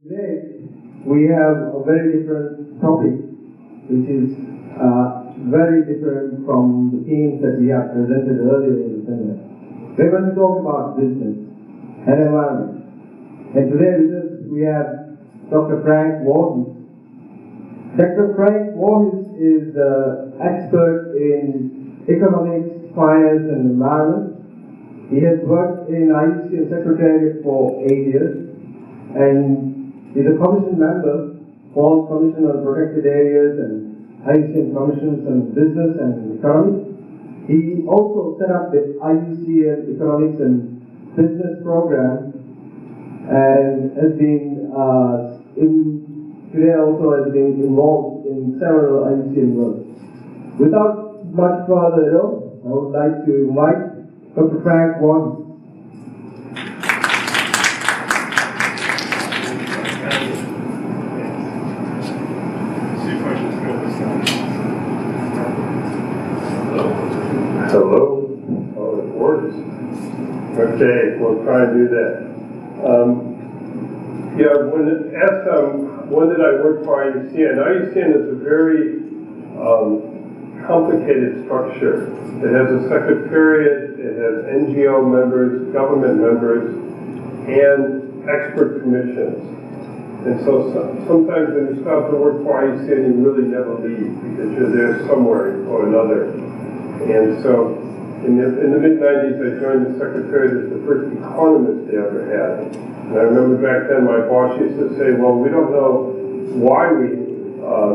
Today, we have a very different topic, which is very different from the themes that we have presented earlier in the seminar. We're going to talk about business and environment. And today with us, we have Dr. Frank Vorheis. Dr. Frank Vorheis is an expert in economics, finance, and environment. He has worked in IUCN Secretariat for 8 years, and he's a commission member for Commission on Protected Areas and IUCN Commissions on Business and Economy. He also set up the IUCN Economics and Business Program and has been today also has been involved in several IUCN work. Without much further ado, I would like to invite Dr. Frank Vorheis. Hello. Oh, it works. Okay, we'll try and do that. When did I work for IUCN? IUCN is a very complicated structure. It has a secretariat, it has NGO members, government members, and expert commissions. And so sometimes when you start to work for IUCN, you really never leave because you're there somewhere or another. And so in the mid-90s, I joined the Secretariat as the first economist they ever had. And I remember back then my boss used to say, well, we don't know why we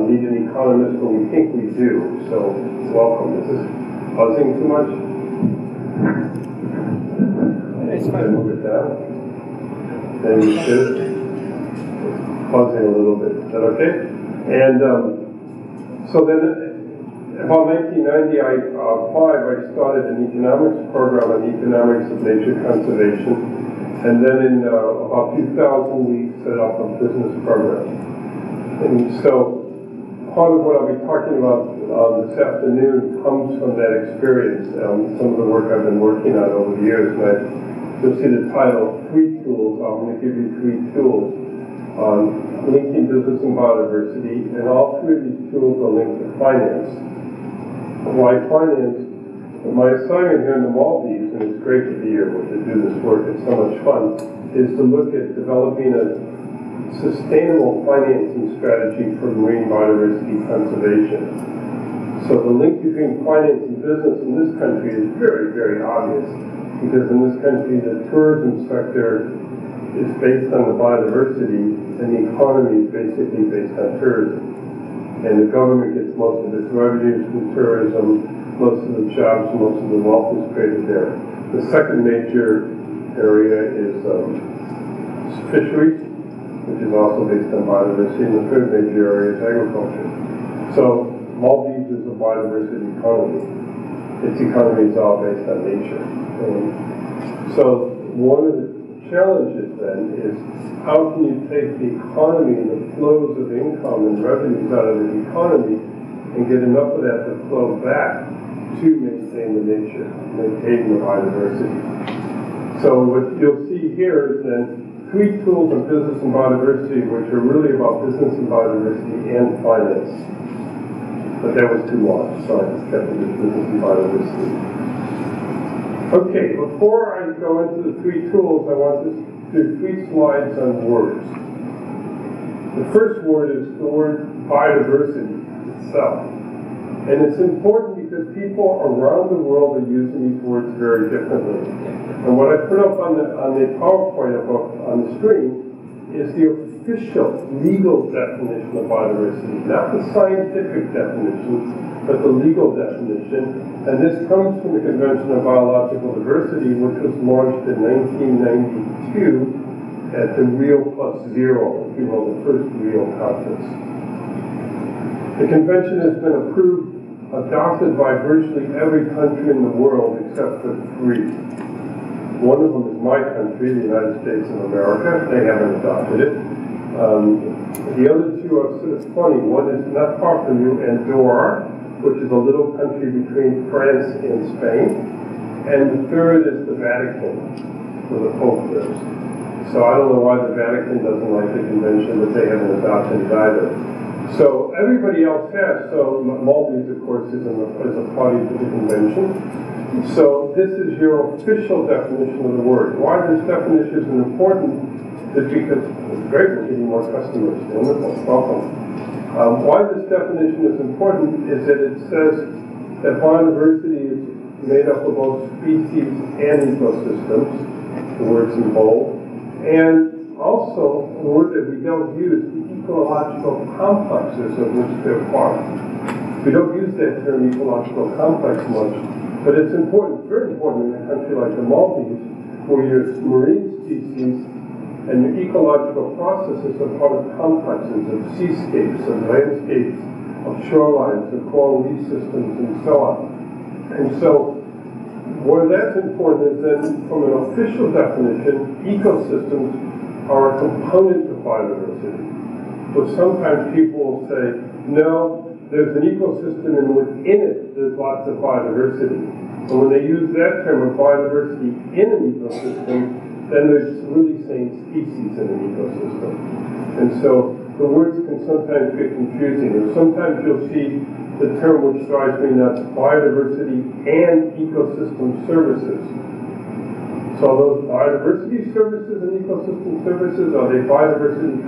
need an economist, but we think we do. So welcome. Is this buzzing too much? Can I move it down? Maybe you should. Buzzing a little bit. Is that okay? And so then about 1990, I started an economics program on economics of nature conservation, and then in about 2000 we set up a business program. And so part of what I'll be talking about this afternoon comes from that experience, some of the work I've been working on over the years. And you'll see the title, 3 Tools. I'm going to give you 3 tools on linking business and biodiversity, and all 3 of these tools are linked to finance. Why finance? My assignment here in the Maldives, and it's great to be able to do this work, it's so much fun, is to look at developing a sustainable financing strategy for marine biodiversity conservation. So the link between finance and business in this country is very, very obvious, because in this country the tourism sector is based on the biodiversity, and the economy is basically based on tourism. And the government gets most of its revenues from tourism, most of the jobs, most of the wealth is created there. The second major area is fisheries, which is also based on biodiversity, and the third major area is agriculture. So Maldives is a biodiversity economy. Its economy is all based on nature. And so one of the challenges then is how can you take the economy and the flows of income and revenues out of the economy and get enough of that to flow back to maintain the nature, maintain the biodiversity. So what you'll see here is then 3 tools on business and biodiversity, which are really about business and biodiversity and finance. But that was too long, so I just kept it as business and biodiversity. Okay, before I go into the 3 tools, I want to do 3 slides on words. The first word is the word biodiversity itself. And it's important because people around the world are using these words very differently. And what I put up on the PowerPoint on the screen is the official legal definition of biodiversity, not the scientific definition, but the legal definition. And this comes from the Convention on Biological Diversity, which was launched in 1992 at the Rio Plus Zero, if you will, the first Rio conference. The convention has been adopted by virtually every country in the world except for 3. One of them is my country, the United States of America. They haven't adopted it. The other 2 are sort of funny. One is not far from you, Andorra, which is a little country between France and Spain. And the third is the Vatican, where the Pope lives. So I don't know why the Vatican doesn't like the convention, but they haven't adopted it either. So everybody else has. So Maltese, of course, is a party to the convention. So this is your official definition of the word. Why this definition is important is because it's great, we're getting more customers. Wonderful, welcome. Why this definition is important is that it says that biodiversity is made up of both species and ecosystems, the word's in bold, and also a word that we don't use, the ecological complexes of which they're part. We don't use that term ecological complex much, but it's important, very important in a country like the Maldives, where your marine species and your ecological processes are part of complexes of seascapes, of landscapes, of shorelines, of coral reef systems, and so on. And so, where that's important is then, from an official definition, ecosystems are a component of biodiversity. But sometimes people will say, no, there's an ecosystem and within it there's lots of biodiversity. And when they use that term of biodiversity in an ecosystem, then they're really saying species in an ecosystem. And so the words can sometimes get confusing. Or sometimes you'll see the term which drives me nuts, biodiversity and ecosystem services. So are those biodiversity services and ecosystem services? Are they biodiversity,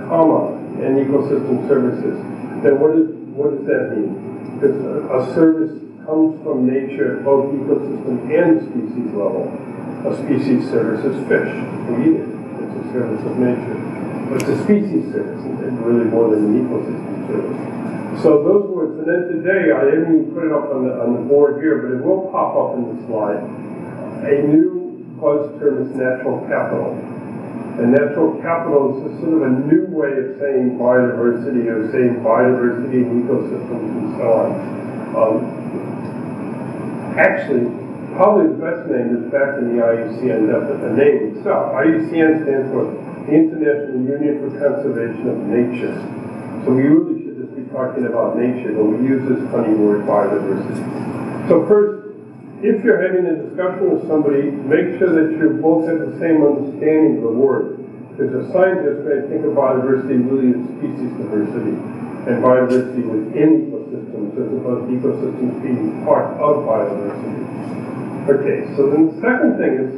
and ecosystem services? Then what does that mean? Because a service comes from nature at both ecosystem and species level. A species service is fish. We eat it. It's a service of nature. But it's a species service, and really more than an ecosystem service. So those words, and then today, I didn't even put it up on the board here, but it will pop up in the slide. A new buzz term is natural capital. And natural capital is a sort of a new way of saying biodiversity, or saying biodiversity and ecosystems and so on. Actually, probably the best name is back in the IUCN, the name itself. IUCN stands for the International Union for Conservation of Nature. So we really should just be talking about nature, but we use this funny word biodiversity. So first, if you're having a discussion with somebody, make sure that you both have the same understanding of the word. Because a scientist may think of biodiversity really as species diversity, and biodiversity within ecosystems, as opposed to ecosystems being part of biodiversity. Okay, so then the second thing is,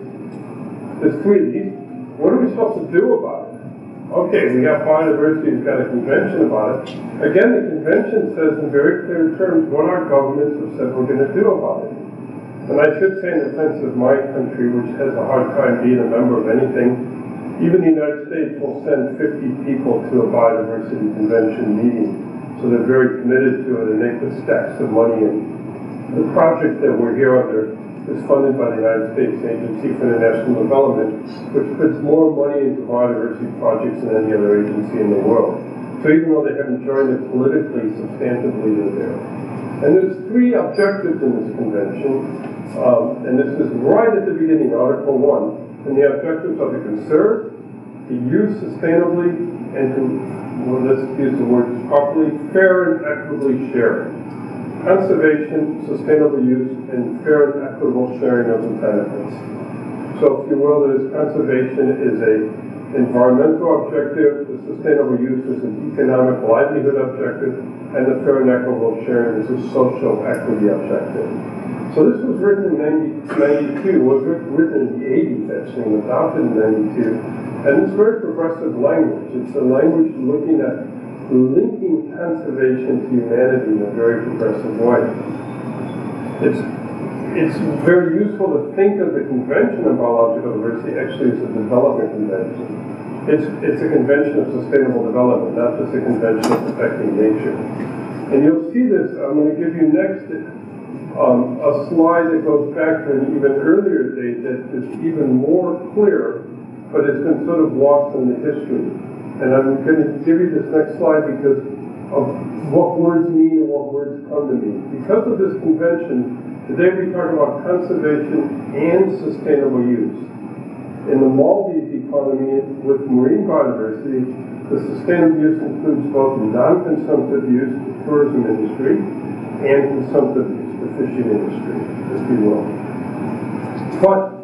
there's three of these. What are we supposed to do about it? Okay, we have biodiversity, we've got a convention about it. Again, the convention says in very clear terms what our governments have said we're going to do about it. And I should say, in defense of my country, which has a hard time being a member of anything, even the United States will send 50 people to a biodiversity convention meeting. So they're very committed to it, and they put stacks of money in. The project that we're here under is funded by the United States Agency for International Development, which puts more money into biodiversity projects than any other agency in the world. So even though they haven't joined it politically, substantively, they're there. And there's three objectives in this convention, and this is right at the beginning, Article 1. And the objectives are to conserve, to use sustainably, and to, well, let's use the word properly, fair and equitably share. Conservation, sustainable use, and fair and equitable sharing of the benefits. So, if you will, conservation is an environmental objective, the sustainable use is an economic livelihood objective, and the fair and equitable sharing is a social equity objective. So this was written in 92, was written in the 80s actually, and adopted in 92. And it's very progressive language. It's a language looking at linking conservation to humanity in a very progressive way. It's very useful to think of the Convention on Biological Diversity actually as a development convention. It's a convention of sustainable development, not just a convention of protecting nature. And you'll see this, I'm going to give you next a slide that goes back to an even earlier date that is even more clear, but it's been sort of lost in the history. And I'm going to give you this next slide because of what words mean and what words come to mean. Because of this convention, today we talk about conservation and sustainable use. In the Maldives economy with marine biodiversity, the sustainable use includes both non-consumptive use, the tourism industry, and consumptive use, the fishing industry, if you will. But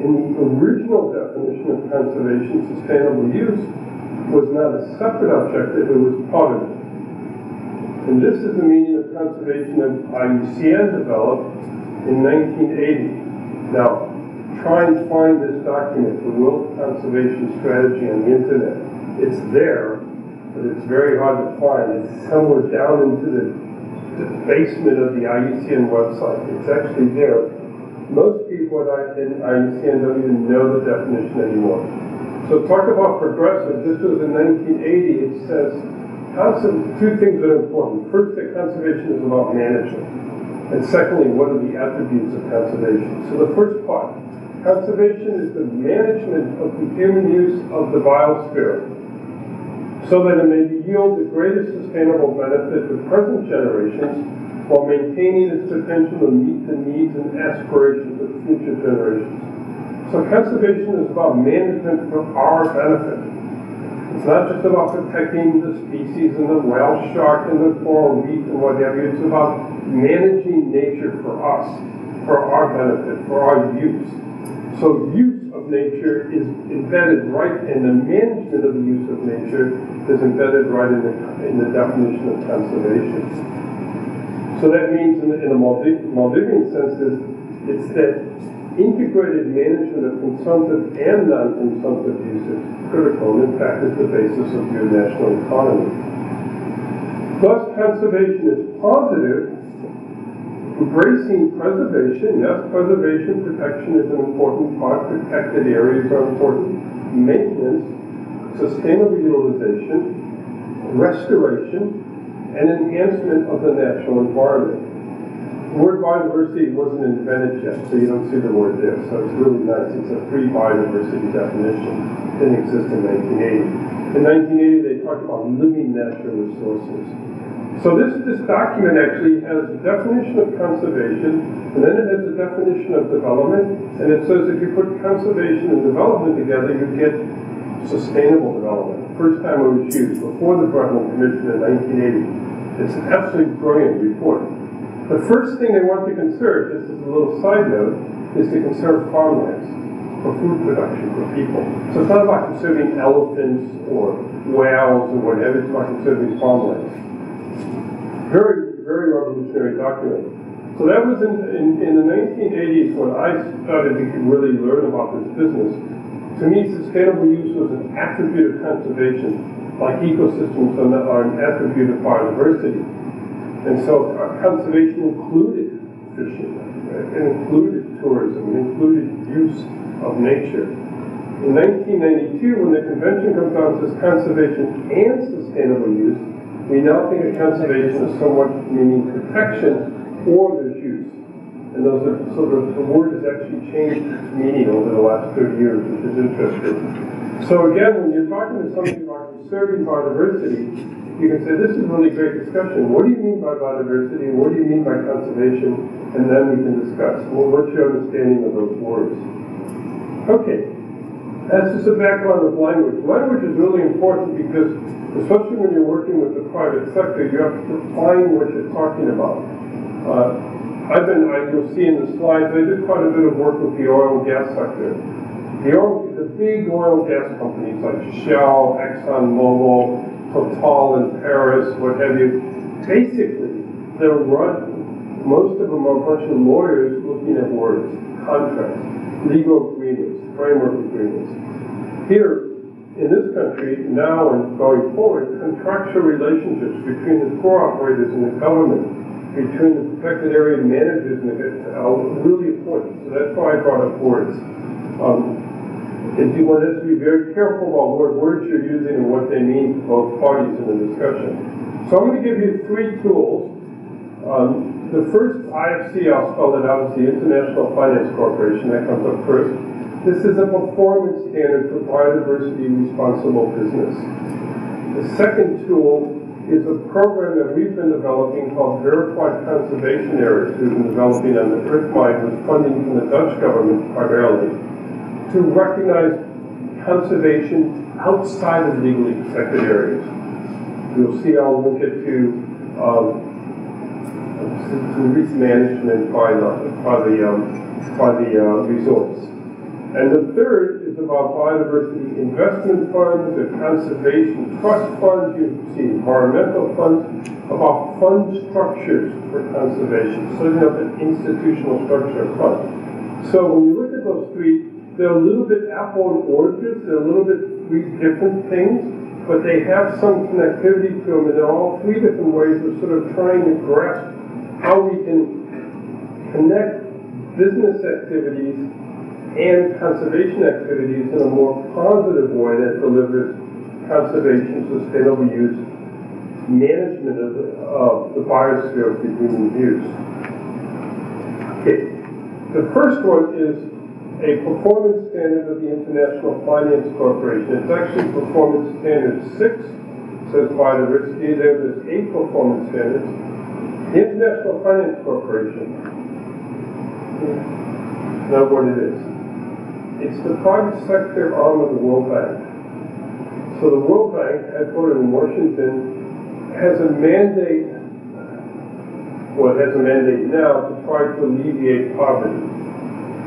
in the original definition of conservation, sustainable use was not a separate objective, it was part of it. And this is the meaning of conservation that IUCN developed in 1980. Now, try and find this document, the World Conservation Strategy, on the internet. It's there, but it's very hard to find. It's somewhere down into the basement of the IUCN website. It's actually there. Most people in IUCN don't even know the definition anymore. So talk about progressive. This was in 1980. It says, two things that are important. First, that conservation is about management. And secondly, what are the attributes of conservation? So the first part, conservation is the management of the human use of the biosphere so that it may yield the greatest sustainable benefit to present generations while maintaining its potential to meet the needs and aspirations of future generations. So conservation is about management for our benefit. It's not just about protecting the species and the whale shark and the coral reef and what have you. It's about managing nature for us, for our benefit, for our use. So use of nature is embedded right in the management of the use of nature is embedded right in the definition of conservation. So that means in a Maldivian sense it's that integrated management of consumptive and non-consumptive use is critical and in fact is the basis of your national economy. Thus conservation is positive. Embracing preservation, yes, preservation, protection is an important part, protected areas are important, maintenance, sustainable utilization, restoration, and enhancement of the natural environment. The word biodiversity wasn't invented yet, so you don't see the word there, so it's really nice. It's a free biodiversity definition. It didn't exist in 1980. In 1980, they talked about living natural resources. So this document actually has a definition of conservation, and then it has a definition of development, and it says if you put conservation and development together, you get sustainable development. First time it was used, before the Bretland Commission in 1980. It's an absolutely brilliant report. The first thing they want to conserve, this is a little side note, is to conserve farmlands for food production for people. So it's not about conserving elephants or whales or whatever, it's about conserving farmlands. Very, very revolutionary document. So that was in the 1980s when I started to really learn about this business. To me, sustainable use was an attribute of conservation, like ecosystems are an attribute of biodiversity. And so conservation included fishing, right? It included tourism, it included use of nature. In 1992, when the convention comes out and says conservation and sustainable use, we now think of conservation as somewhat meaning protection or there's use. And those are, so the word has actually changed its meaning over the last 30 years, which is interesting. So again, when you're talking to somebody about conserving biodiversity, you can say, this is a really great discussion. What do you mean by biodiversity? What do you mean by conservation? And then we can discuss, well, what's your understanding of those words? Okay, that's just a background of language. Language is really important because, especially when you're working with the private sector, you have to define what you're talking about. You'll see in the slides, I did quite a bit of work with the oil and gas sector. The big oil and gas companies like Shell, ExxonMobil, Total in Paris, what have you, basically, they're run, most of them are a bunch of lawyers looking at words, contracts, legal agreements, framework agreements. Here, in this country, now and going forward, contractual relationships between the core operators and the government, between the protected area managers and are really important. So that's why I brought up words. And you want us to be very careful about what words you're using and what they mean to both parties in the discussion. So I'm going to give you three tools. The first IFC, I'll spell it out, is the International Finance Corporation. That comes up first. This is a performance standard for biodiversity responsible business. The second tool is a program that we've been developing called Verified Conservation Areas. We've been developing on the EarthMind with funding from the Dutch government primarily to recognize conservation outside of legally protected areas. You'll see I'll link it to risk management by the resorts. And the third is about biodiversity investment funds or conservation trust funds. You see environmental funds, about fund structures for conservation, setting up an institutional structure of funds. So when you look at those three, they're a little bit apple and oranges. They're a little bit three different things, but they have some connectivity to them, and they're all three different ways of sort of trying to grasp how we can connect business activities and conservation activities in a more positive way that delivers conservation, sustainable use, management of the biosphere for human use. Okay. The first one is a performance standard of the International Finance Corporation. It's actually Performance Standard 6, says biodiversity. There's 8 performance standards. The International Finance Corporation, know what it is. It's the private sector arm of the World Bank. So the World Bank, headquartered in Washington, has a mandate, well, it has a mandate now to try to alleviate poverty.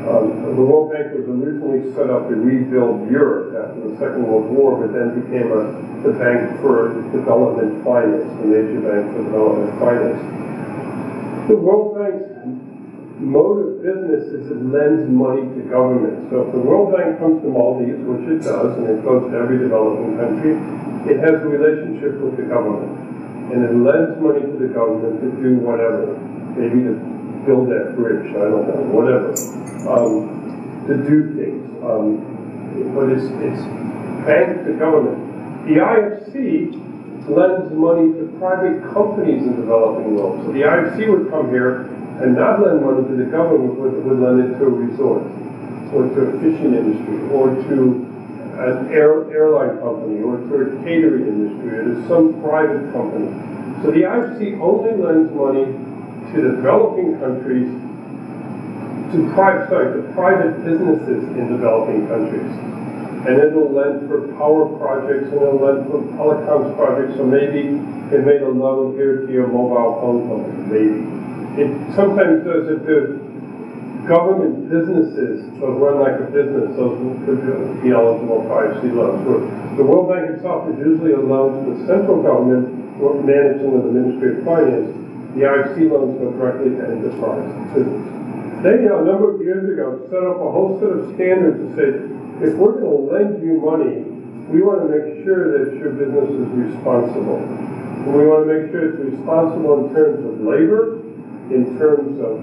The World Bank was originally set up to rebuild Europe after the Second World War, but then became the Bank for Development Finance, the major bank for development finance. The World Bank's mode of business is it lends money to government. So if the World Bank comes to Maldives, which it does, and it goes to every developing country, it has a relationship with the government. And it lends money to the government to do whatever. Maybe to build that bridge, I don't know, whatever. To do things. But it's banked to government. The IFC lends money to private companies in developing world. So the IFC would come here and not lend money to the government, would lend it to a resort, or to a fishing industry, or to an airline company, or to a catering industry, or to some private company. So the IFC only lends money to developing countries, to private businesses in developing countries. And then it'll lend for power projects, and it'll lend for telecoms projects, so maybe it made a loan here to your mobile phone company, maybe. It sometimes does it to government businesses that run like a business, those could be eligible for IFC loans. The World Bank itself is usually a loan to the central government managed under the Ministry of Finance. The IFC loans go directly to enterprise business. They, a number of years ago, set up a whole set of standards to say, if we're going to lend you money, we want to make sure that your business is responsible. And we want to make sure it's responsible in terms of labor, in terms of,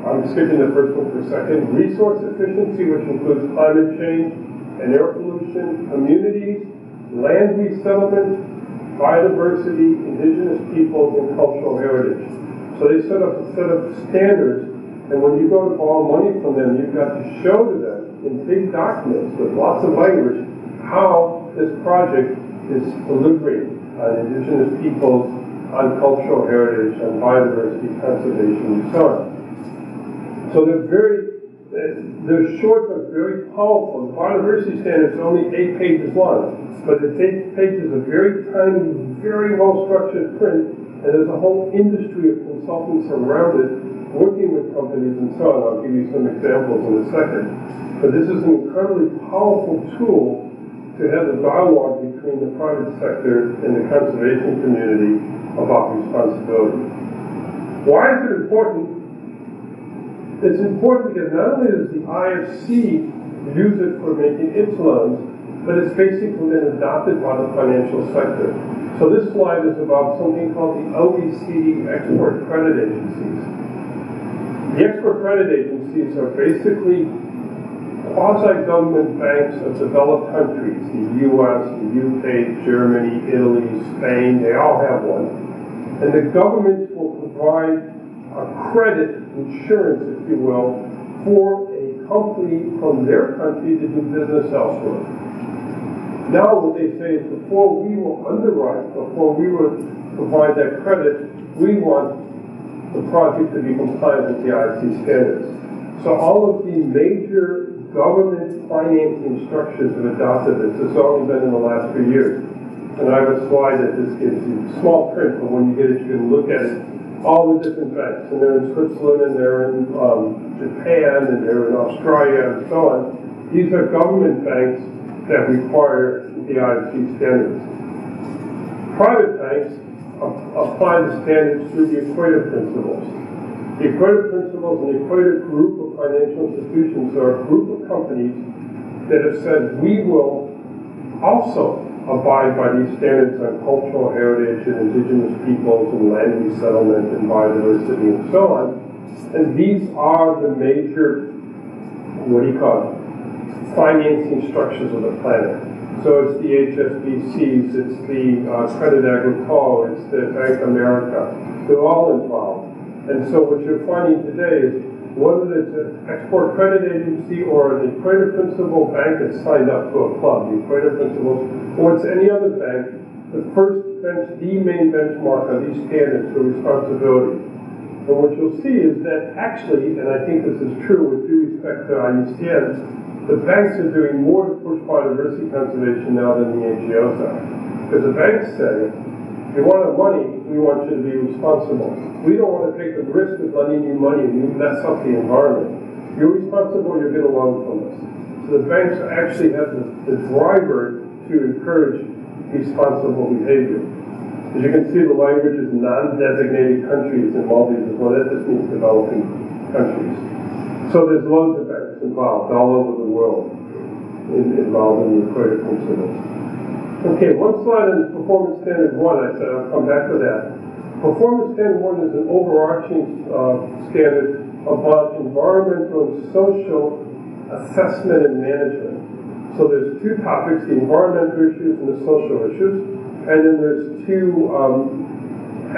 I'm skipping the first one for a second, resource efficiency, which includes climate change and air pollution, communities, land resettlement, biodiversity, indigenous peoples, and cultural heritage. So they set up a set of standards, and when you go to borrow money from them, you've got to show to them in big documents with lots of language how this project is delivering on indigenous peoples, on cultural heritage, on biodiversity conservation, and so on. So they're short but very powerful. The biodiversity standard is only 8 pages long, but it's 8 pages of very tiny, very well-structured print, and there's a whole industry of consultants around it, working with companies and so on. I'll give you some examples in a second. But this is an incredibly powerful tool to have the dialogue between the private sector and the conservation community about responsibility. Why is it important? It's important because not only does the IFC use it for making its loans, but it's basically been adopted by the financial sector. So this slide is about something called the OECD Export Credit Agencies. The export credit agencies are basically quasi-government banks of developed countries, the US, the UK, Germany, Italy, Spain, they all have one. And the governments will provide a credit insurance, if you will, for a company from their country to do business elsewhere. Now what they say is before we will underwrite, before we will provide that credit, we want the project to be compliant with the IFC standards. So all of the major government financing structures have adopted this. This has only been in the last few years. And I have a slide that this gives you small print, but when you get it, you can look at it. All the different banks, and they're in Switzerland, and they're in Japan, and they're in Australia, and so on. These are government banks that require the IFC standards. Private banks apply the standards through the Equator Principles. The Equator Principles and the Equator Group of financial institutions are a group of companies that have said we will also abide by these standards on cultural heritage and indigenous peoples and land resettlement and biodiversity and so on. And these are the major, financing structures of the planet. So it's the HSBCs, it's the Credit Agricole, it's the Bank of America. They're all involved. And so what you're finding today is whether it's an export credit agency or an Equator Principal bank that's signed up to a club, the Equator Principals, or it's any other bank, the main benchmark are these standards for responsibility. And what you'll see is that actually, and I think this is true with due respect to IUCNs, the banks are doing more to push biodiversity conservation now than the NGOs are. Because the banks say, if you want our money, we want you to be responsible. We don't want to take the risk of lending you money and you mess up the environment. If you're responsible, you'll get a loan from us. So the banks actually have the driver to encourage responsible behavior. As you can see, the language is non-designated countries in Maldives as well. That just means developing countries. So there's loads of banks involved all over the world involved in the Equator Principles. Okay, one slide on Performance Standard 1. I said I'll come back to that. Performance Standard 1 is an overarching standard about environmental and social assessment and management. So there's two topics, the environmental issues and the social issues. And then there's two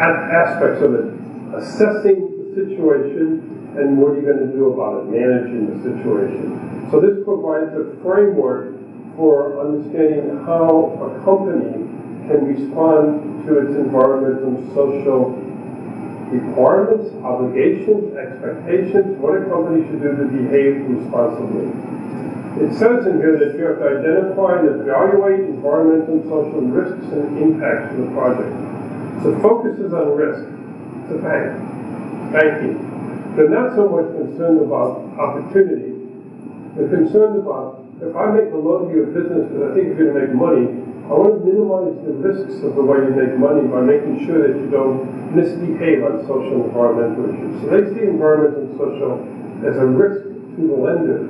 aspects of it. Assessing the situation and what are you going to do about it, managing the situation. So this provides a framework for understanding how a company can respond to its environmental and social requirements, obligations, expectations, what a company should do to behave responsibly. It says in here that you have to identify and evaluate environmental and social risks and impacts of the project. So focus is on risk. It's a bank. Banking. They're not so much concerned about opportunity. They're concerned about, if I make a loan to your business because I think you're going to make money, I want to minimize the risks of the way you make money by making sure that you don't misbehave on social and environmental issues. So they see environmental and social as a risk to the lender,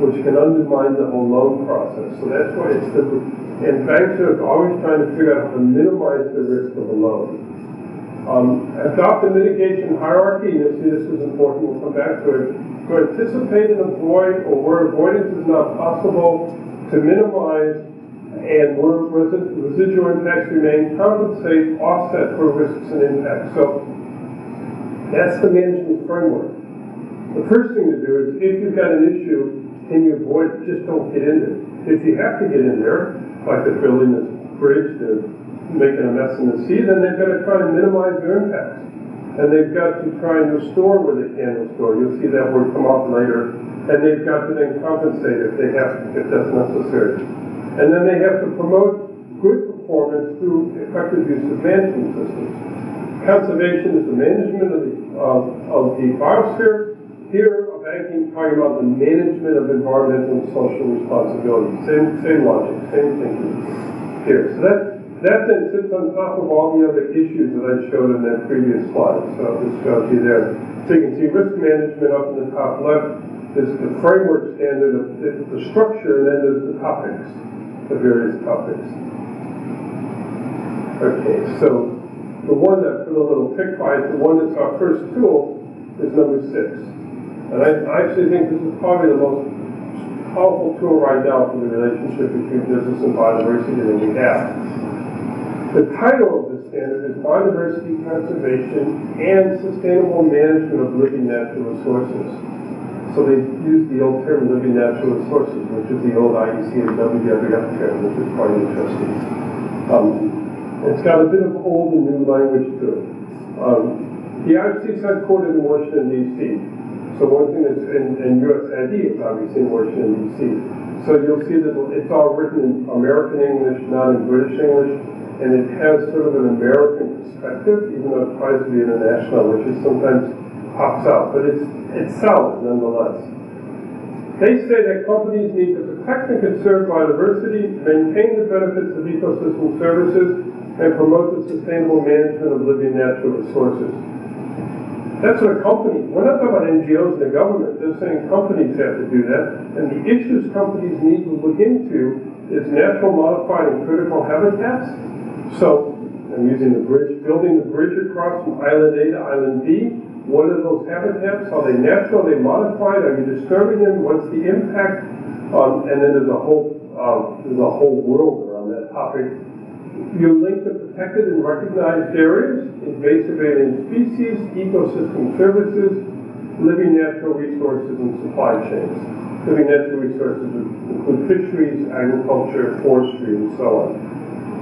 which can undermine the whole loan process. So that's why and banks are always trying to figure out how to minimize the risk of a loan. Adopt a mitigation hierarchy, and you'll see this is important, we'll come back to it. To anticipate and avoid, or where avoidance is not possible, to minimize, and where residual impacts remain, compensate, offset for risks and impacts. So that's the management framework. The first thing to do is, if you've got an issue, can you avoid it? Just don't get in there. If you have to get in there, like they're building this bridge, they're making a mess in the sea, then they've got to try and minimize their impacts. And they've got to try and restore where they can restore. You'll see that word come up later. And they've got to then compensate if that's necessary. And then they have to promote good performance through effective use of management systems. Conservation is the management of the biosphere. Here, a banking talking about the management of environmental and social responsibility. Same logic, same thinking here. So that then sits on top of all the other issues that I showed in that previous slide. So this shows you there. So you can see risk management up in the top left. There's the framework standard of the structure, and then there's the topics, the various topics. Okay, so the one that put a little tick by it, the one that's our first tool, is number 6. And I actually think this is probably the most powerful tool right now for the relationship between business and biodiversity that we have. The title of this standard is Biodiversity Conservation and Sustainable Management of Living Natural Resources. So they use the old term living natural resources, which is the old IUCN WWF term, which is quite interesting. It's got a bit of old and new language to it. The IFC is headquartered in Washington, D.C. So one thing that's in USAID is obviously in Washington, D.C. So you'll see that it's all written in American English, not in British English. And it has sort of an American perspective, even though it tries to be international, which is sometimes pops out. But it's solid nonetheless. They say that companies need to protect and conserve biodiversity, maintain the benefits of ecosystem services, and promote the sustainable management of living natural resources. That's what a company, we're not talking about NGOs and the government, they're saying companies have to do that, and the issues companies need to look into is natural modified and critical habitats. So, I'm using the bridge, building the bridge across from island A to island B. What are those habitats? Are they natural? Are they modified? Are you disturbing them? What's the impact? And then there's a whole world around that topic. You link to protected and recognized areas, invasive alien species, ecosystem services, living natural resources, and supply chains. Living natural resources include fisheries, agriculture, forestry, and so on.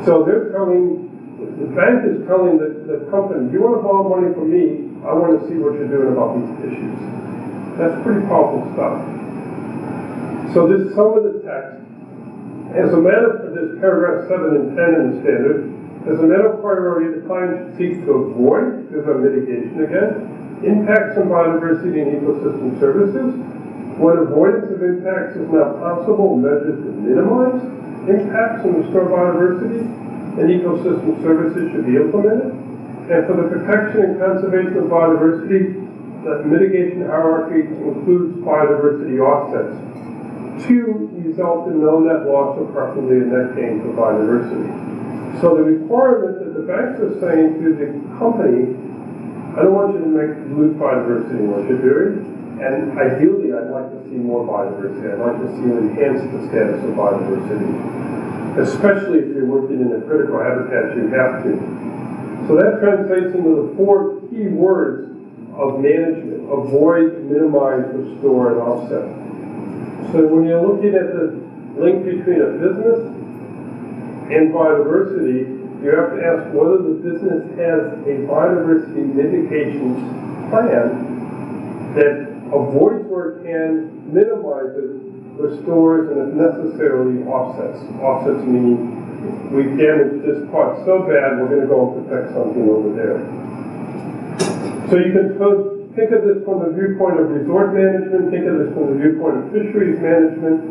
So they're telling, the bank is telling the company, you want to borrow money from me, I want to see what you're doing about these issues. That's pretty powerful stuff. So this is some of the text. As a matter of this paragraph 7 and 10 in the standard, as a matter of priority, the client should seek to avoid, there's our mitigation again, impacts on biodiversity and ecosystem services. When avoidance of impacts is not possible, measures to minimize impacts on restore biodiversity and ecosystem services should be implemented. And for the protection and conservation of biodiversity, the mitigation hierarchy includes biodiversity offsets to result in no net loss or preferably a net gain for biodiversity. So the requirement that the banks are saying to the company, I don't want you to lose biodiversity in what you're doing, and ideally I'd like to see more biodiversity. I'd like to see you enhance the status of biodiversity, especially if you're working in a critical habitat, you have to. So that translates into the 4 key words of management: avoid, minimize, restore, and offset. So when you're looking at the link between a business and biodiversity, you have to ask whether the business has a biodiversity mitigation plan that avoids where it can, minimizes, restores, and if necessarily offsets. Offsets mean we've damaged this part so bad we're going to go and protect something over there. So you can think of this from the viewpoint of resort management, think of this from the viewpoint of fisheries management,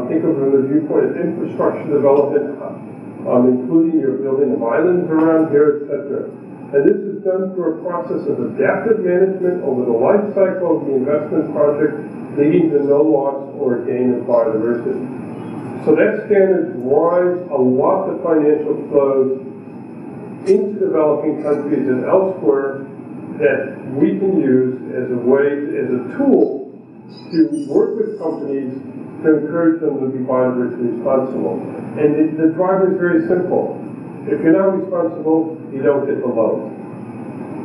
think of it from the viewpoint of infrastructure development, including your building of islands around here, etc. And this is done through a process of adaptive management over the life cycle of the investment project, leading to no loss or gain of biodiversity. So that standard drives a lot of financial flows into developing countries and elsewhere that we can use as a way, as a tool to work with companies to encourage them to be biodiversity responsible. And the driver is very simple. If you're not responsible, you don't get the loan.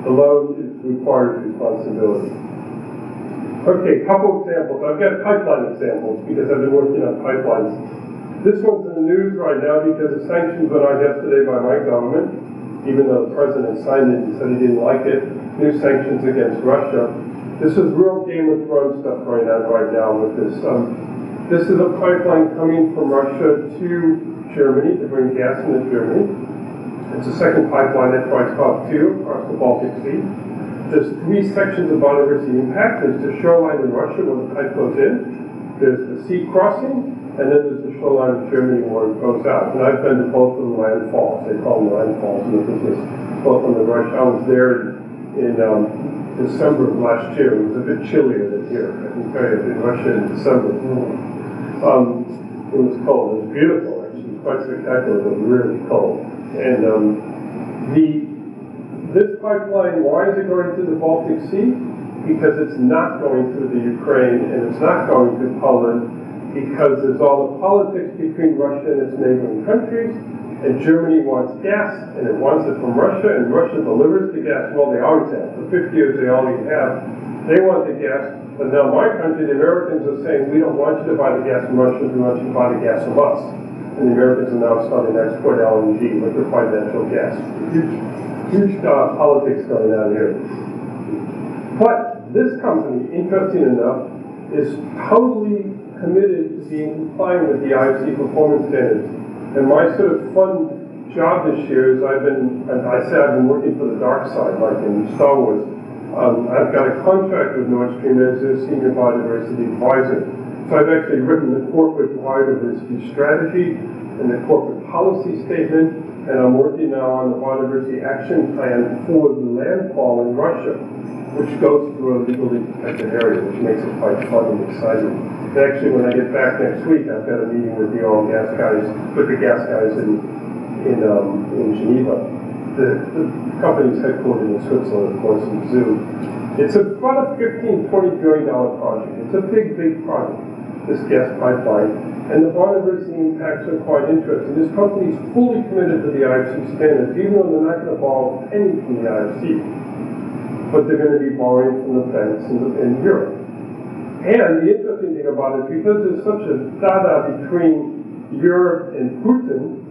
The loan is required responsibility. Okay, couple examples. I've got pipeline examples because I've been working on pipelines. This one's in the news right now because the sanctions went out yesterday by my government, even though the president signed it and said he didn't like it. New sanctions against Russia. This is real Game of Thrones stuff going on right now with this. This is a pipeline coming from Russia to Germany to bring gas into Germany. It's the second pipeline that tries about 2 across the Baltic Sea. There's 3 sections of biodiversity impact. There's the shoreline in Russia where the pipe goes in. There's the sea crossing, and then there's the shoreline of Germany where it goes out. And I've been to both of the landfalls. They call them landfalls in the business. Both on the Russia. I was there in December of last year. It was a bit chillier than here. I can tell you, in Russia in December. It was cold. It was beautiful, actually. It was quite spectacular, but really cold. And this pipeline, why is it going to the Baltic Sea? Because it's not going through the Ukraine, and it's not going to Poland, because there's all the politics between Russia and its neighboring countries, and Germany wants gas, and it wants it from Russia, and Russia delivers the gas. Well, they always have. For 50 years, they already have. They want the gas, but now my country, the Americans are saying, we don't want you to buy the gas from Russia, we want you to buy the gas from us. And the Americans are now starting to export LNG, liquefied natural gas. Huge politics going on here. But this company, interesting enough, is totally committed to being compliant with the IFC performance standards. And my sort of fun job this year is I've been working for the dark side, like in Star Wars. I've got a contract with Nord Stream as their senior biodiversity advisor. So I've actually written the corporate biodiversity strategy and the corporate policy statement, and I'm working now on the biodiversity action plan for the landfall in Russia, which goes through a legally protected area, which makes it quite fun and exciting. And actually, when I get back next week, I've got a meeting with the oil and gas guys, with the gas guys in Geneva. The company's headquartered in Switzerland, of course, in Zug. It's about a $15–20 billion project. It's a big, big project, this gas pipeline. And the biodiversity impacts are quite interesting. This company is fully committed to the IFC standards, even though they're not going to borrow a penny from the IFC. But they're going to be borrowing from the banks in Europe. And the interesting thing about it is because there's such a dada between Europe and Putin,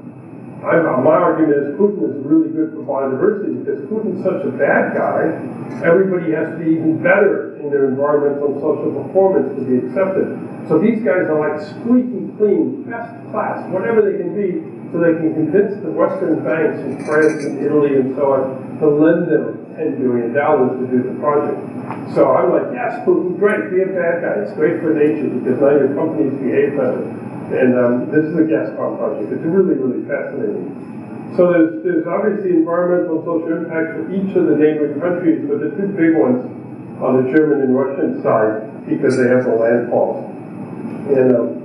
my argument is Putin is really good for biodiversity because Putin's such a bad guy, everybody has to be even better in their environmental and social performance to be accepted. So these guys are like squeaky clean, best class, whatever they can be, so they can convince the Western banks in France and Italy and so on to lend them $10 billion to do the project. So I'm like, yes, Putin, great, be a bad guy. It's great for nature because now your companies behave better. And this is a gas pump project. It's really, really fascinating. So there's obviously environmental and social impacts for each of the neighboring countries, but the two big ones on the German and Russian side because they have the landfalls. And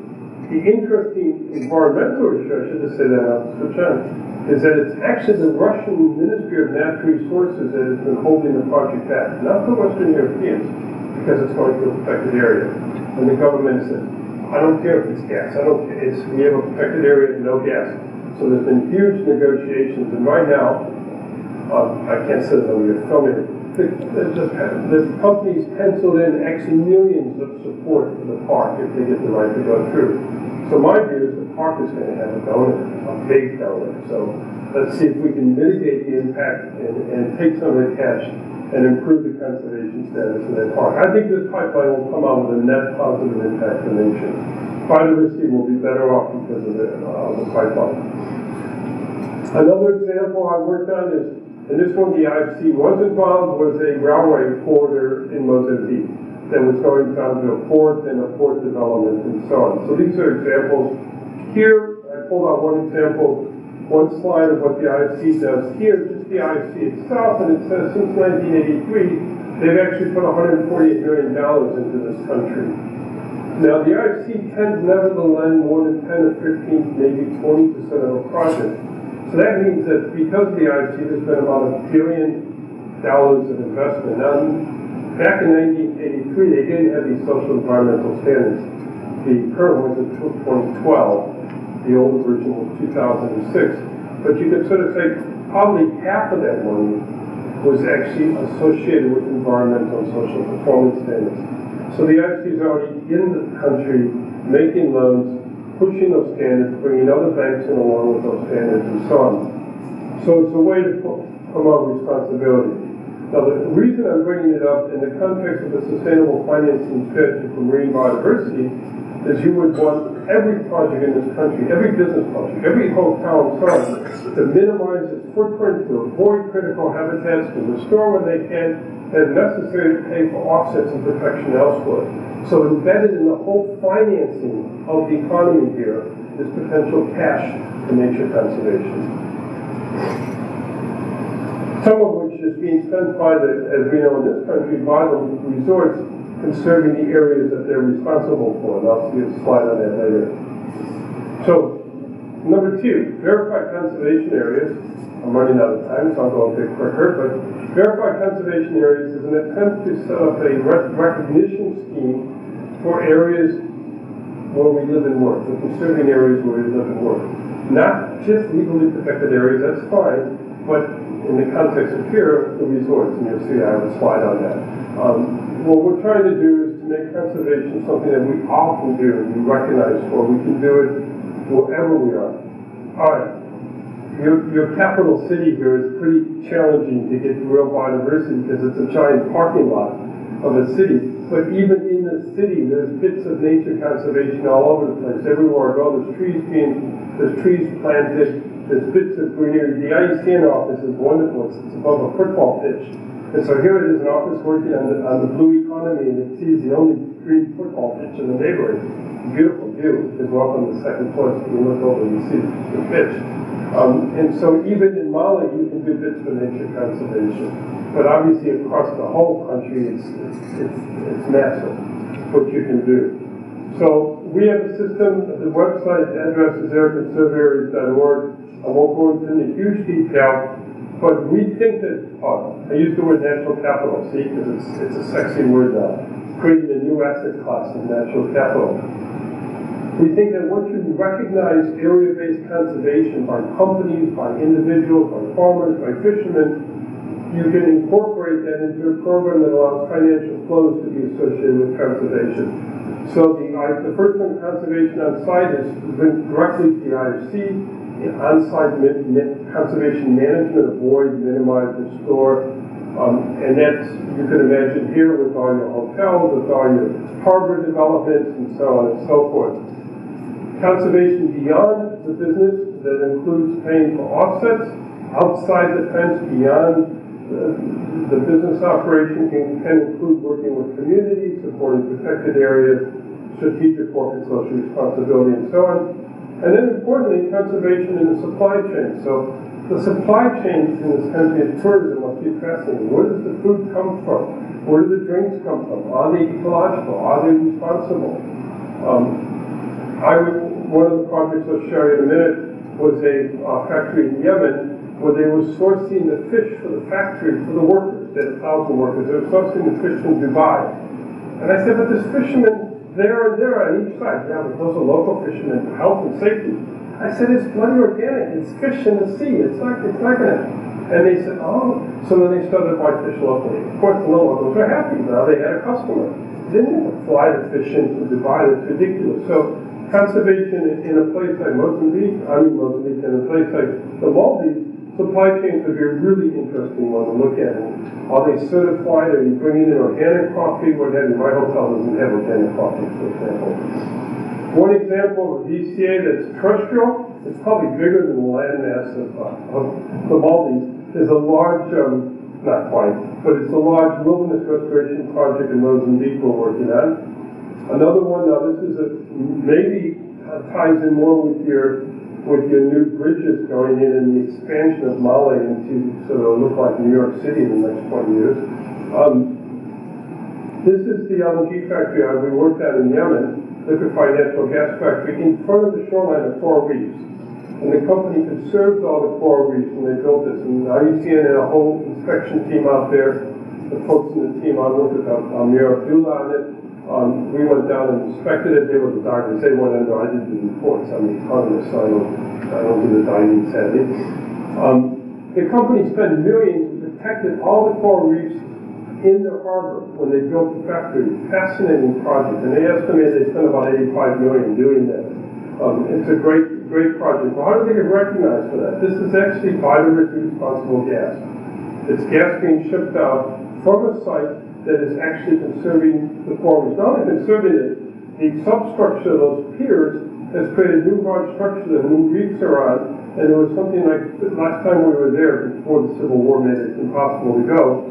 the interesting environmental issue, I should just say that I'll switch on, is that it's actually the Russian Ministry of Natural Resources that has been holding the project back, not the Western Europeans, because it's going to a protected area. And the government said, I don't care if it's gas. I don't care. We have a protected area and no gas. So there's been huge negotiations, and right now, I can't say that we're filming it. The company's penciled in X millions of support for the park if they get the right to go through. So my view is the park is going to have a donor, a big donor. So let's see if we can mitigate the impact and take some of the cash and improve the conservation status of that park. I think this pipeline will come out with a net positive impact for nature. Biodiversity will be better off because of the pipeline. Another example I worked on is, and this one the IFC was involved, was a railway corridor in Mozambique that was going down to a port and a port development and so on. So these are examples. Here, I pulled out one example, one slide of what the IFC does. Here, just the IFC itself, and it says since 1983, they've actually put $148 million into this country. Now, the IFC tends never to lend more than 10 or 15, maybe 20% of a project. So that means that because of the IFC, there's been about $1 billion of investment. Now, back in 1983, they didn't have these social environmental standards. The current one's in 2012. The older version was 2006. But you could sort of say probably half of that money was actually associated with environmental and social performance standards. So the IFC is already in the country making loans, pushing those standards, bringing other banks in along with those standards and so on. So it's a way to promote responsibility. Now the reason I'm bringing it up in the context of the sustainable financing strategy for marine biodiversity is you would want every project in this country, every business project, every hotel and so on, to minimize its footprint, to avoid critical habitats, to restore when they can, and necessary to pay for offsets and protection elsewhere. So embedded in the whole financing of the economy here is potential cash for nature conservation. Some of which is being spent by the, as we know in this country, by the resorts conserving the areas that they're responsible for. And I'll see a slide on that later. So, number 2, verified conservation areas. I'm running out of time, so I'll go a bit quicker. But verified conservation areas is an attempt to set up a recognition scheme for areas where we live and work, for conserving areas where we live and work. Not just legally protected areas, that's fine, but in the context of here, the resorts, and you'll see I have a slide on that. What we're trying to do is to make conservation something that we all can do and be recognized for. We can do it wherever we are. All right. Your capital city here is pretty challenging to get real biodiversity because it's a giant parking lot of a city. But even in the city, there's bits of nature conservation all over the place. Everywhere I go, there's trees planted, there's bits of greenery. The IUCN office is wonderful. It's above a football pitch. And so here it is, an office working on the blue economy, and it sees the only green football pitch in the neighborhood. Beautiful view. You can walk on the second floor, so you look over and you see the pitch. And so even in Mali, you can do bits for nature conservation. But obviously across the whole country, it's massive what you can do. So we have a system. The website address is airconservaries.org. I won't go into any huge detail, but we think that, I use the word natural capital, see, because it's a sexy word now, creating a new asset class of natural capital. We think that once you recognize area-based conservation by companies, by individuals, by farmers, by fishermen, you can incorporate that into a program that allows financial flows to be associated with conservation. So the first one, conservation on site, is linked directly to the IFC. On-site conservation management, avoid, minimize, restore. And that's, you can imagine here with all your hotels, with all your harbor developments, and so on and so forth. Conservation beyond the business, that includes paying for offsets. Outside the fence, beyond the business operation, can include working with communities, supporting protected areas, strategic corporate social responsibility, and so on. And then importantly, conservation in the supply chain. So the supply chains in this country of tourism must be fascinating. Where does the food come from? Where do the drinks come from? Are they ecological? Are they responsible? One of the projects I'll show you in a minute was a factory in Yemen where they were sourcing the fish for the factory for the workers. They had 1,000 workers. They were sourcing the fish from Dubai. And I said, but there's fishermen there and there on each side. Yeah, but those are local fishermen for health and safety. I said, it's bloody organic. It's fish in the sea. It's not going to. And they said, oh. So then they started to buy fish locally. Of course, the locals were happy. Now they had a customer. They didn't have to fly the fish in from Dubai. That's ridiculous. So conservation in a place like Mozambique, in a place like the Maldives, supply chains would be a really interesting one to look at. Are they certified? Are you bringing in organic coffee? What have you? My hotel doesn't have organic coffee, for example. One example of a VCA that's terrestrial, it's probably bigger than the landmass of the Maldives, is a large, not quite, but it's a large wilderness restoration project in Mozambique we're working on. Another one, now this is maybe ties in more with your new bridges going in and the expansion of Mali into so it'll look like New York City in the next 20 years. This is the LNG factory we worked at in Yemen, liquefied natural gas factory, in front of the shoreline of coral reefs. And the company conserved all the coral reefs when they built this. And IUCN had a whole inspection team out there. The folks in the team I worked with Amir Abdullah on it. We went down and inspected it. They were the divers. They went under. I did the reports. I'm an economist, so I don't do the diving, sadly. The company spent millions and protected all the coral reefs in the harbor when they built the factory. Fascinating project. And they estimated they spent about $85 million doing that. It's a great project. Well, how do they get recognized for that? This is actually biodiversity responsible gas. It's gas being shipped out from a site that is actually conserving the coral reefs. Not only conserving it, the substructure of those piers has created new hard structure that new reefs are on. And there was something like, last time we were there, before the Civil War made it impossible to go,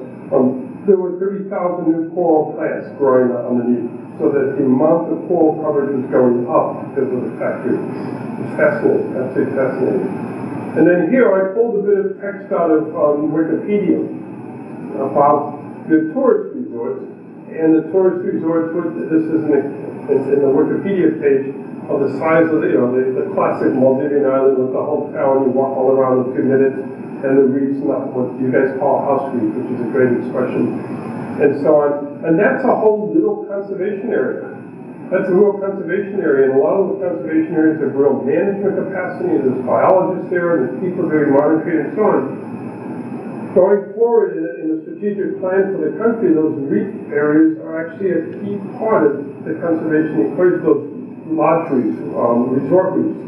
there were 30,000 new coral plants growing underneath, so that the amount of coral coverage was going up because of the factory. It's fascinating, absolutely fascinating. And then here I pulled a bit of text out of Wikipedia about the tourist resorts. And the tourist resorts, this is in the Wikipedia page, of the size of the classic Maldivian island with the whole town. You walk all around in 2 minutes. And the reefs, not what you guys call house reef, which is a great expression, and so on. And that's a whole little conservation area. That's a real conservation area, and a lot of those conservation areas have real management capacity, and there's biologists there, and there's people doing monitoring, and so on. Going forward in a strategic plan for the country, those reef areas are actually a key part of the conservation equation, those lodge reefs, resort reefs.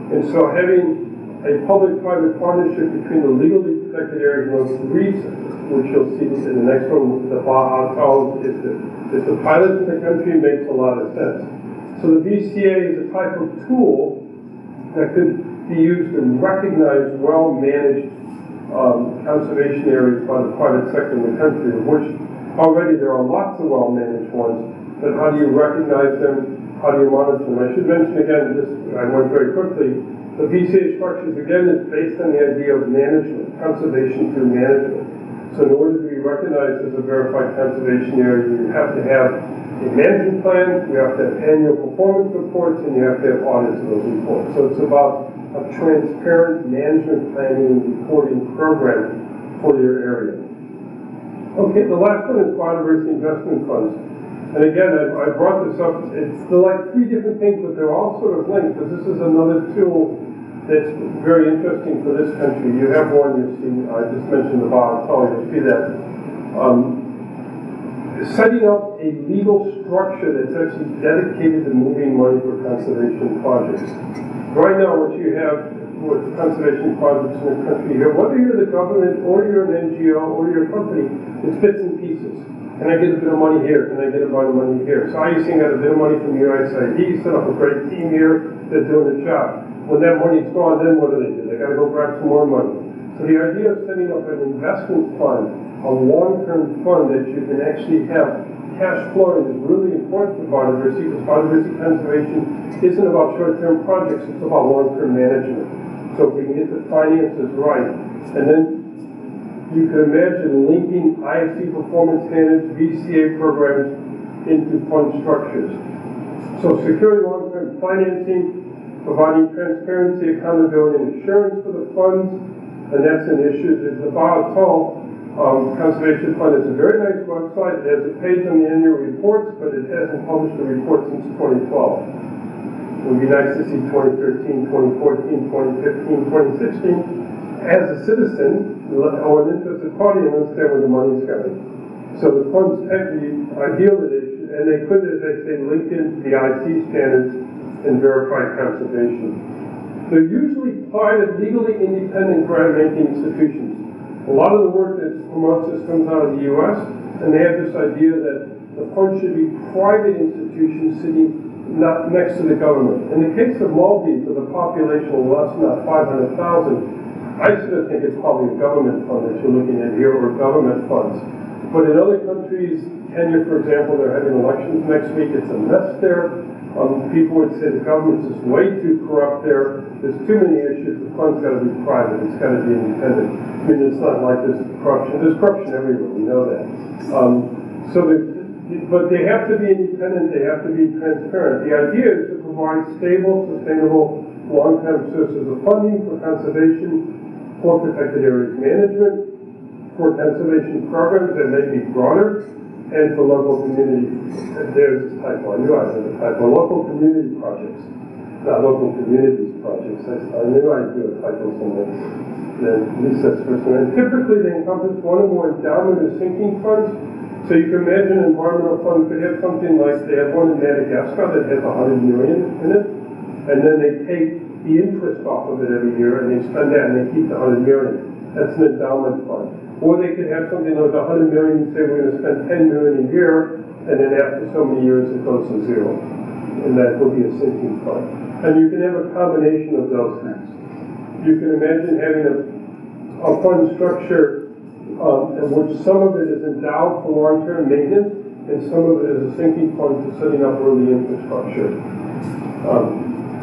And so having a public-private partnership between the legally protected areas and those reefs, which you'll see in the next one, the Baja Atoll, is the pilot in the country, makes a lot of sense. So the VCA is a type of tool that could be used to recognize well-managed conservation areas by the private sector in the country, of which already there are lots of well-managed ones, but how do you recognize them? How do you monitor them? I should mention again, I went very quickly, the VCA structures again is based on the idea of management, conservation through management. So in order to be recognized as a verified conservation area, you have to have a management plan, you have to have annual performance reports, and you have to have audits of those reports. So it's about a transparent management planning and reporting program for your area. Okay, the last one is biodiversity investment funds. And again, I brought this up, they're like three different things, but they're all sort of linked, because this is another tool that's very interesting for this country. You have one, you see, I just mentioned the biodiversity, you'll see that. Setting up a legal structure that's actually dedicated to moving money for conservation projects. Right now, what you have with conservation projects in the country here, whether you're the government or you're an NGO or you're a company, it's bits and pieces. Can I get a bit of money here? Can I get a bit of money here? So I used to get a bit of money from USAID, set up a great team here, they're doing the job. When that money's gone, then what do? They got to go grab some more money. So the idea of setting up an investment fund, a long-term fund that you can actually have cash flowing is really important for biodiversity, because biodiversity conservation isn't about short-term projects, it's about long-term management. So if we can get the finances right, and then you can imagine linking IFC performance standards, VCA programs into fund structures. So securing long-term financing, providing transparency, accountability, and assurance for the funds, and that's an issue. The biodiversity Conservation Fund is a very nice website. It has a page on the annual reports, but it hasn't published a report since 2012. It would be nice to see 2013, 2014, 2015, 2016. As a citizen or an interested party, and understand where the money is going. So the funds actually ideal that they should, and they could, as I say, link into the IC standards and verified conservation. They're usually private, legally independent grant-making institutions. A lot of the work that promotes this comes out of the U.S., and they have this idea that the fund should be private institutions sitting not next to the government. In the case of Maldives, with a population of less than 500,000, I sort of think it's probably a government fund that you're looking at here, or government funds. But in other countries, Kenya, for example, they're having elections next week. It's a mess there. People would say the government's just way too corrupt there. There's too many issues. The fund's got to be private. It's got to be independent. I mean, it's not like there's corruption. There's corruption everywhere. We know that. But they have to be independent. They have to be transparent. The idea is to provide stable, sustainable, long-term sources of funding for conservation, for protected areas management, for conservation programs that may be broader, and for local community. There's a typo. I knew I had a typo. Local community projects, not local communities projects. I knew I'd do a typo somewhere. Then Lisa's first one. And typically they encompass one or more endowment or sinking funds. So you can imagine an environmental fund could have something like, they have one in Madagascar that has 100 million in it, and then they take the interest off of it every year and they spend that and they keep the 100 million. That's an endowment fund. Or they could have something like 100 million and say we're going to spend 10 million a year, and then after so many years it goes to zero. And that will be a sinking fund. And you can have a combination of those things. You can imagine having a fund structure in which some of it is endowed for long-term maintenance, and some of it is a sinking fund for setting up early infrastructure.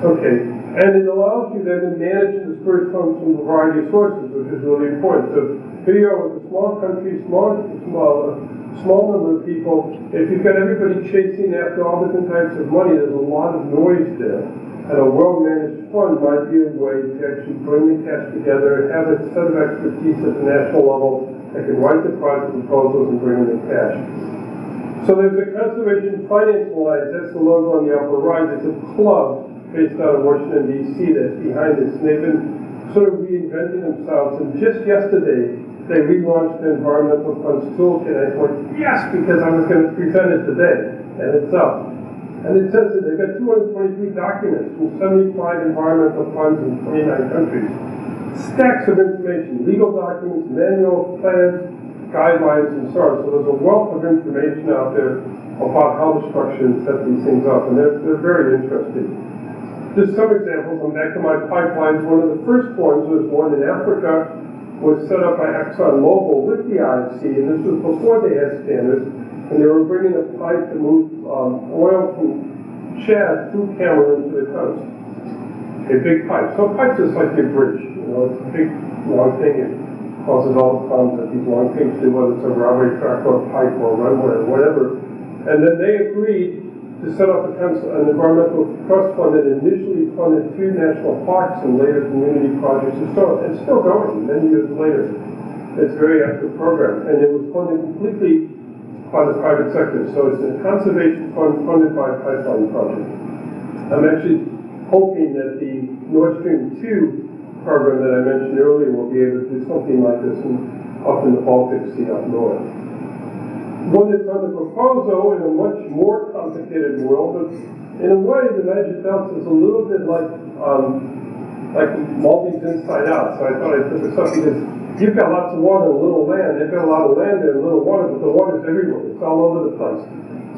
Okay. And it allows you then to manage and disperse funds from a variety of sources, which is really important. So here you are with a small country, small number of people. If you've got everybody chasing after all different types of money, there's a lot of noise there. And a well-managed fund might be a way to actually bring the cash together, have a set of expertise at the national level that can write the project proposals and bring in the cash. So there's a Conservation Finance Alliance. That's the logo on the upper right. It's a club based out of Washington, D.C. that's behind this. And they've been sort of reinventing themselves. And just yesterday, they relaunched the Environmental Funds Toolkit. I thought, yes, because I was going to present it today. And it's up. And it says that they've got 223 documents from 75 environmental funds in 29 countries. Stacks of information, legal documents, manuals, plans, guidelines, and so on. So there's a wealth of information out there about how to structure and set these things up. And they're very interesting. Just some examples. I'm back to my pipelines. One of the first ones was one in Africa was set up by ExxonMobil with the IFC, and this was before they had standards, and they were bringing a pipe to move oil from Chad through Cameroon to the coast. A big pipe. So a pipe is like your bridge. It's a big, long thing. It causes all the problems that these long things do, whether it's a railway track or a pipe or a runway or whatever. And then they agreed to set up an environmental trust fund that initially funded 2 national parks and later community projects. It's still going many years later. It's a very active program. And it was funded completely by the private sector. So it's a conservation fund funded by a pipeline project. I'm actually hoping that the Nord Stream 2 program that I mentioned earlier will be able to do something like this up in the Baltic Sea up north. One that's under proposal in a much more complicated world, but in a way the Niger Delta is a little bit like Maldives inside out. So I thought I'd put this up because you've got lots of water and little land. They've got a lot of land there and little water, but the water's everywhere. It's all over the place.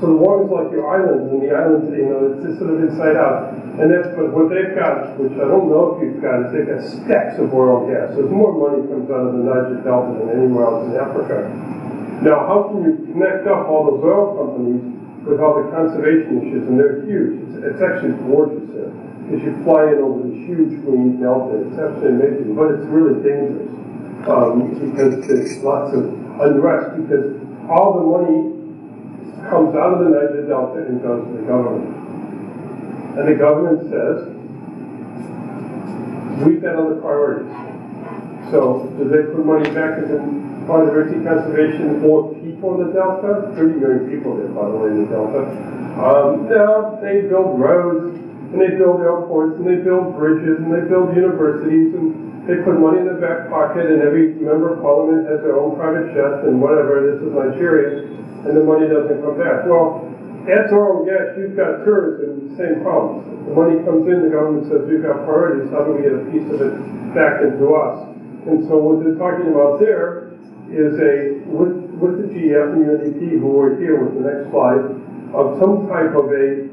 So the water's like your islands, and the islands, it's just sort of inside out. And that's what they've got, which I don't know if you've got, is they've got stacks of oil and gas. So more money comes out of the Niger Delta than anywhere else in Africa. Now, how can you connect up all those oil companies with all the conservation issues? And they're huge. It's actually gorgeous there. Because you fly in over this huge green delta. It's absolutely amazing. But it's really dangerous. Because there's lots of unrest. Because all the money comes out of the Niger Delta and goes to the government. And the government says, we've got other priorities. So, do they put money back into biodiversity conservation or people in the Delta? 30 million people there, by the way, in the Delta. No, they build roads, and they build airports, and they build bridges, and they build universities, and they put money in the back pocket, and every member of parliament has their own private jet, and whatever. This is Nigeria, and the money doesn't come back. Well, as oil and gas, you've got tourism, same problems. The money comes in, the government says, we've got priorities, how do we get a piece of it back into us? And so what they're talking about there is with the GF and UNDP, who are here with the next slide, of some type of a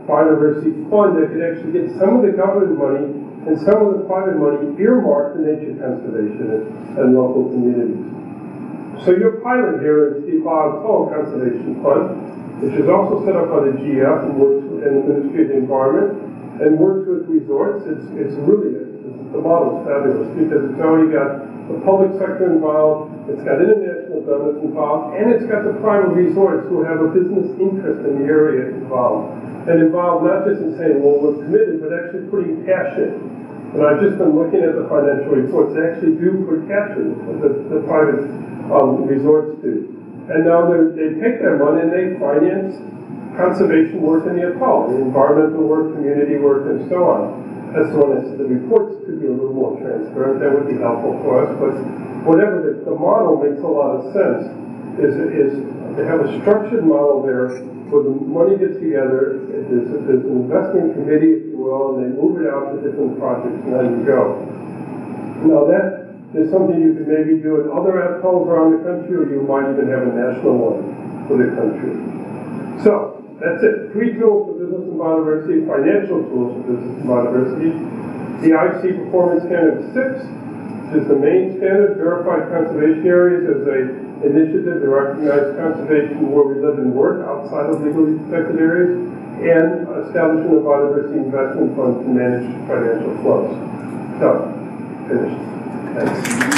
biodiversity fund that could actually get some of the government money and some of the private money earmarked to nature conservation and local communities. So your pilot here is the Toll Conservation Fund, which is also set up by the GF and works in the Ministry of the Environment and works with resorts. It's really the model is fabulous because it's already got the public sector involved, it's got international donors involved, and it's got the private resorts who have a business interest in the area involved. And involved not just in saying, well, we're committed, but actually putting cash in. And I've just been looking at the financial reports. They actually do put cash in, the private resorts do. And now they take their money and they finance conservation work in the atoll, environmental work, community work, and so on. That's the one that said the reports could be a little more transparent. That would be helpful for us. But whatever, the model makes a lot of sense. Is they have a structured model there where the money gets together. There's an investment committee, if you will, and they move it out to different projects, and then you go. Now that is something you could maybe do in other atolls around the country, or you might even have a national one for the country. So that's it. 3 tools for business and biodiversity, financial tools for business and biodiversity. The IC Performance Standard 6, which is the main standard. Verified conservation areas as an initiative to recognize conservation where we live and work outside of legally protected areas, and establishment of biodiversity investment funds to manage financial flows. So, finished. Thanks.